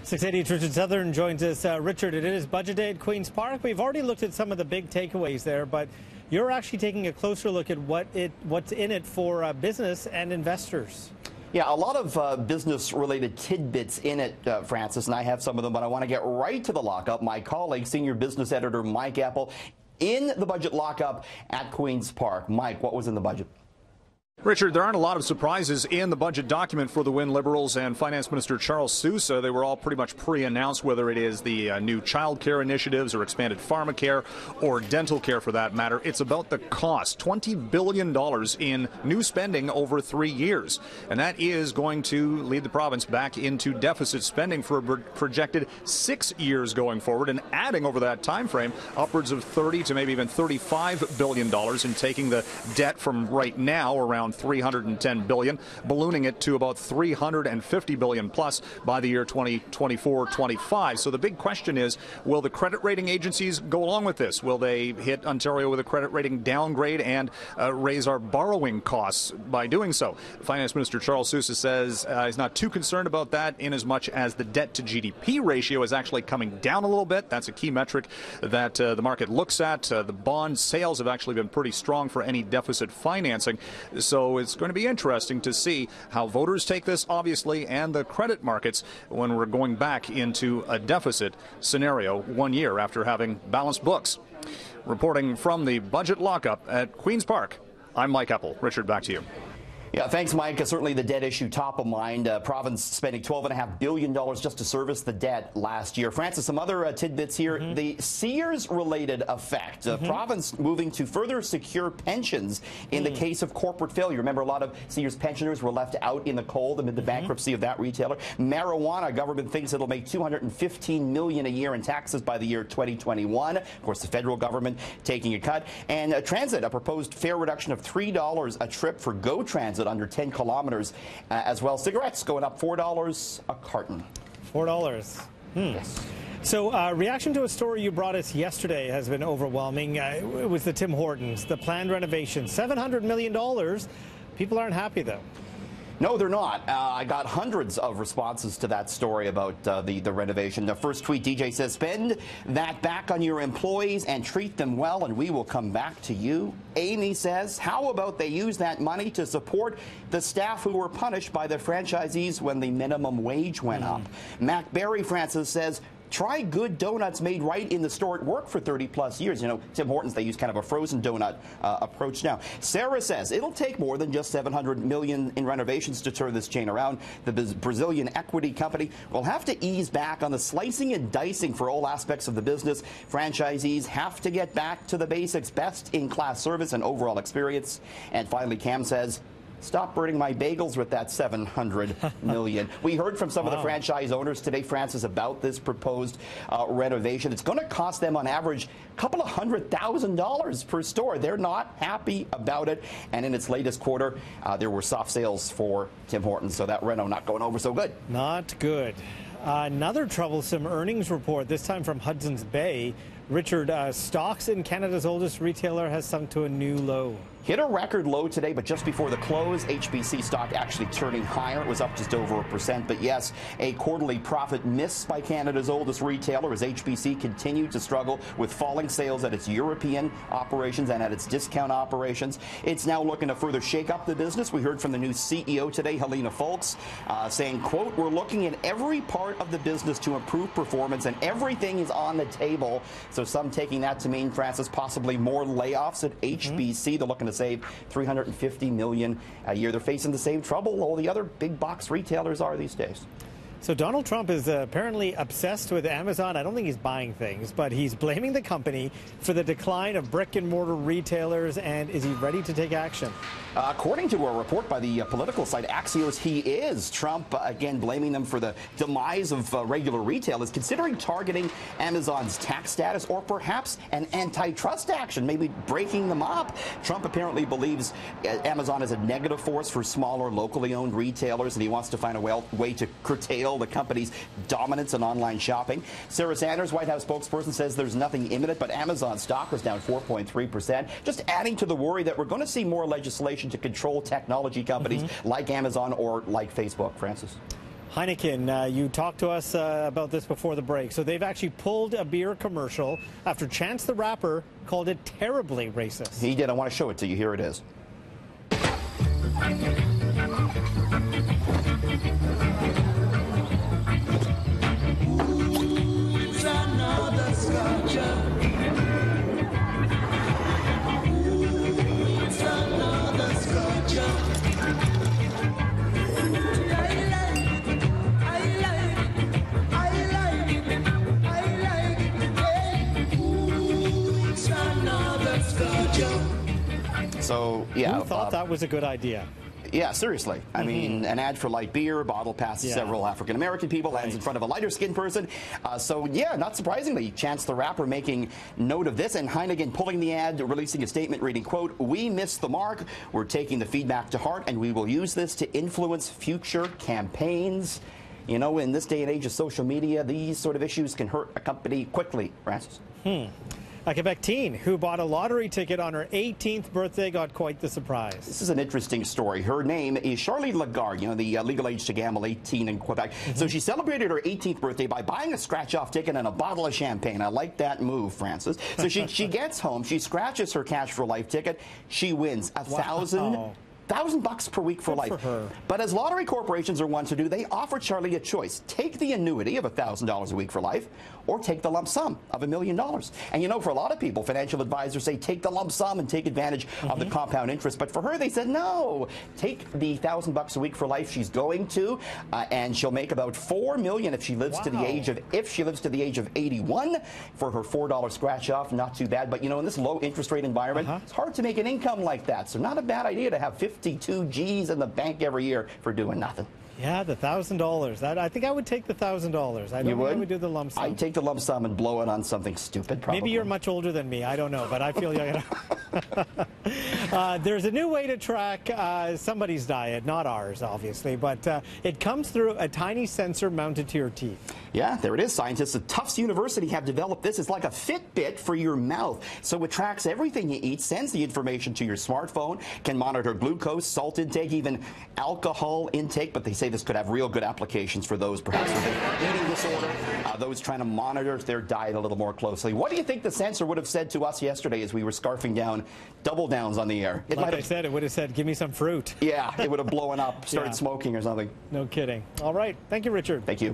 680 Richard Southern joins us. Richard, it is budget day at Queen's Park. We've already looked at some of the big takeaways there, but you're actually taking a closer look at what's in it for business and investors. Yeah, a lot of business-related tidbits in it, Francis, and I have some of them, but I want to get right to the lockup. My colleague, senior business editor Mike Apple, in the budget lockup at Queen's Park. Mike, what was in the budget? Richard, there aren't a lot of surprises in the budget document for the Wynne Liberals and Finance Minister Charles Sousa. They were all pretty much pre-announced, whether it is the new child care initiatives or expanded pharmacare or dental care for that matter. It's about the cost, $20 billion in new spending over 3 years. And that is going to lead the province back into deficit spending for a projected 6 years going forward, and adding over that time frame upwards of 30 to maybe even $35 billion, and taking the debt from right now around $310 billion, ballooning it to about $350 billion plus by the year 2024-25. So the big question is, will the credit rating agencies go along with this? Will they hit Ontario with a credit rating downgrade and raise our borrowing costs by doing so? Finance Minister Charles Sousa says he's not too concerned about that, in as much as the debt to GDP ratio is actually coming down a little bit. That's a key metric that the market looks at. The bond sales have actually been pretty strong for any deficit financing. So it's going to be interesting to see how voters take this, obviously, and the credit markets when we're going back into a deficit scenario 1 year after having balanced books. Reporting from the budget lockup at Queen's Park, I'm Mike Apple. Richard, back to you. Yeah, thanks, Mike. Certainly the debt issue top of mind. Province spending $12.5 billion just to service the debt last year. Francis, some other tidbits here. The Sears-related effect. Province moving to further secure pensions in the case of corporate failure. Remember, a lot of Sears pensioners were left out in the cold amid the bankruptcy of that retailer. Marijuana, government thinks it'll make $215 million a year in taxes by the year 2021. Of course, the federal government taking a cut. And transit, a proposed fare reduction of $3 a trip for GO Transit under 10 kilometers as well. Cigarettes going up $4 a carton. $4. Yes. So reaction to a story you brought us yesterday has been overwhelming. It was the Tim Hortons, the planned renovation, $700 million. People aren't happy, though. No, they're not. I got hundreds of responses to that story about the renovation. The first tweet, DJ says, spend that back on your employees and treat them well, and we will come back to you. Amy says, how about they use that money to support the staff who were punished by the franchisees when the minimum wage went up? Mac Berry Francis says, try good donuts made right in the store. It worked for 30-plus years. You know, Tim Hortons, they use kind of a frozen donut approach now. Sarah says it'll take more than just $700 million in renovations to turn this chain around. The Brazilian equity company will have to ease back on the slicing and dicing for all aspects of the business. Franchisees have to get back to the basics, best-in-class service and overall experience. And finally, Cam says, stop burning my bagels with that $700 million. We heard from some of the franchise owners today, Francis, about this proposed renovation. It's going to cost them on average a couple of $100,000 per store. They're not happy about it. And in its latest quarter, there were soft sales for Tim Hortons, so that reno not going over so good. Not good. Another troublesome earnings report, this time from Hudsons Bay. Richard, stocks in Canada's oldest retailer has sunk to a new low. Hit a record low today, but just before the close, HBC stock actually turning higher. It was up just over 1%. But yes, a quarterly profit miss by Canada's oldest retailer as HBC continued to struggle with falling sales at its European operations and at its discount operations. It's now looking to further shake up the business. We heard from the new CEO today, Helena Folks, saying, quote, we're looking at every part of the business to improve performance, and everything is on the table. So some taking that to mean, Francis, possibly more layoffs at HBC. They're looking to save $350 million a year. They're facing the same trouble all the other big box retailers are these days. So Donald Trump is apparently obsessed with Amazon. I don't think he's buying things, but he's blaming the company for the decline of brick-and-mortar retailers. And is he ready to take action? According to a report by the political site Axios, he is. Trump, again, blaming them for the demise of regular retail, is considering targeting Amazon's tax status or perhaps an antitrust action, maybe breaking them up. Trump apparently believes Amazon is a negative force for smaller, locally owned retailers, and he wants to find a way to curtail the company's dominance in online shopping. Sarah Sanders, White House spokesperson, says there's nothing imminent, but Amazon stock was down 4.3%, just adding to the worry that we're going to see more legislation to control technology companies like Amazon or like Facebook. Francis. Heineken, you talked to us about this before the break. So they've actually pulled a beer commercial after Chance the Rapper called it terribly racist. He did. I want to show it to you. Here it is. So, yeah. Who thought that was a good idea? Yeah, seriously. I mean, an ad for light beer, bottle passes several African-American people, lands in front of a lighter-skinned person. So, yeah, not surprisingly, Chance the Rapper making note of this, and Heineken pulling the ad, releasing a statement reading, quote, "We missed the mark. We're taking the feedback to heart, and we will use this to influence future campaigns." You know, in this day and age of social media, these sort of issues can hurt a company quickly, Francis. A Quebec teen who bought a lottery ticket on her 18th birthday got quite the surprise. This is an interesting story. Her name is Charlie Lagarde, you know, the legal age to gamble, 18 in Quebec. So she celebrated her 18th birthday by buying a scratch-off ticket and a bottle of champagne. I like that move, Francis. So she gets home, she scratches her Cash for Life ticket, she wins $1,000 per week for life. For her. But as lottery corporations are wont to do, they offer Charlie a choice. Take the annuity of $1,000 a week for life, or take the lump sum of $1 million. And you know, for a lot of people, financial advisors say take the lump sum and take advantage of the compound interest. But for her, they said no. Take the $1,000 a week for life. She's going to, and she'll make about $4 million if she lives to the age of 81. For her $4 scratch off, not too bad. But you know, in this low interest rate environment, it's hard to make an income like that. So not a bad idea to have 52 G's in the bank every year for doing nothing. Yeah, the $1,000. I think I would take the $1,000. I don't think I would do the lump sum. I'd take the lump sum and blow it on something stupid, probably. Maybe you're much older than me. I don't know, but I feel young enough. There's a new way to track somebody's diet, not ours, obviously, but it comes through a tiny sensor mounted to your teeth. Yeah, there it is. Scientists at Tufts University have developed this. It's like a Fitbit for your mouth. So it tracks everything you eat, sends the information to your smartphone, can monitor glucose, salt intake, even alcohol intake. But they say this could have real good applications for those perhaps with an eating disorder, those trying to monitor their diet a little more closely. What do you think the sensor would have said to us yesterday as we were scarfing down double downs on the air? Like I said, it would have said, give me some fruit. Yeah, it would have blown up, started smoking or something. No kidding. All right. Thank you, Richard. Thank you.